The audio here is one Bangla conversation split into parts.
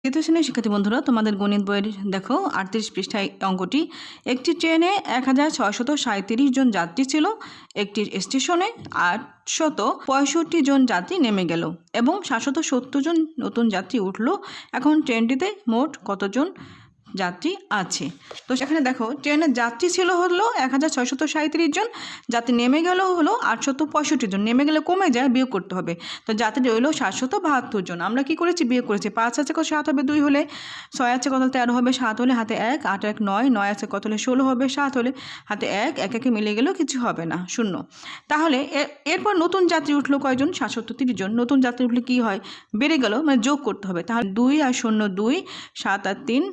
তৃতীয় শ্রেণীর শিক্ষার্থী বন্ধুরা, তোমাদের গণিত বইয়ের দেখো 38 পৃষ্ঠায় অঙ্কটি। একটি ট্রেনে 1637 জন যাত্রী ছিল। একটি স্টেশনে 865 জন যাত্রী নেমে গেল এবং 770 জন নতুন যাত্রী উঠল। এখন ট্রেনটিতে মোট কতজন যাত্রী আছে? তো সেখানে দেখো ট্রেনের যাত্রী ছিল হলো 1637 জন, যাত্রী নেমে গেল হলো 865 জন। নেমে গেলে কমে যায়, বিয়োগ করতে হবে। তো যাত্রী রইল 772 জন। আমরা কি করেছি? বিয়োগ করেছি। 5 আছে কত? 7 হবে, 2 হলে 6 আছে কত? 13 হবে, 7 হলে হাতে 1, 8 1 9, 9 আছে কত হলে 16 হবে, 7 হলে হাতে 1, 1 1 মিলে গেলেও কিছু হবে না, 0। তাহলে এরপর নতুন যাত্রী উঠলো কয়জন? 730 জন। নতুন যাত্রী উঠলে কি হয়? বেড়ে গেল, মানে যোগ করতে হবে। তাহলে 2 আর 0 2, 7 আর 3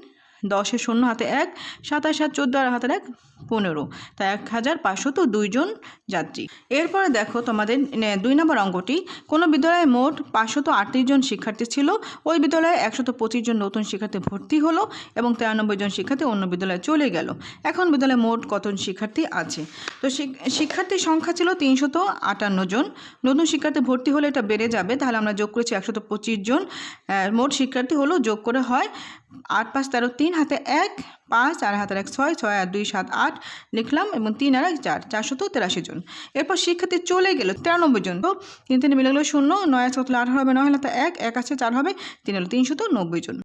10 এর 0 হাতে 1, 7 আর 7 14 আর হাতে 1 15। তাই 1502 জন যাত্রী। এরপরে দেখো তোমাদের 2 নম্বর অঙ্কটি। কোনো বিদ্যালয়ে মোট 538 জন শিক্ষার্থী ছিল। ওই বিদ্যালয়ে 125 জন নতুন শিক্ষার্থী ভর্তি হলো এবং 93 জন শিক্ষার্থী অন্য বিদ্যালয়ে চলে গেল। এখন বিদ্যালয়ে মোট কতজন শিক্ষার্থী আছে? তো শিক্ষার্থীর সংখ্যা ছিল 358 জন। নতুন শিক্ষার্থী ভর্তি হলে এটা বেড়ে যাবে, তাহলে আমরা যোগ করেছি 125 জন। মোট শিক্ষার্থী হলো, যোগ করে হয় 8 5 13 3 হাতে 1, 5 আর হাতে 1 6, 6 আর 2 7 8 লিখলাম এবং 3 আর 1 4, 483 জন। এরপর শিক্ষার্থী চলে গেল 93 জন। তো 3 3 মিলে গেলো 0, 9 আছে কত? 18 হবে, 9 হলে 1 1 আছে 4 হবে, 3 হলো 390 জন।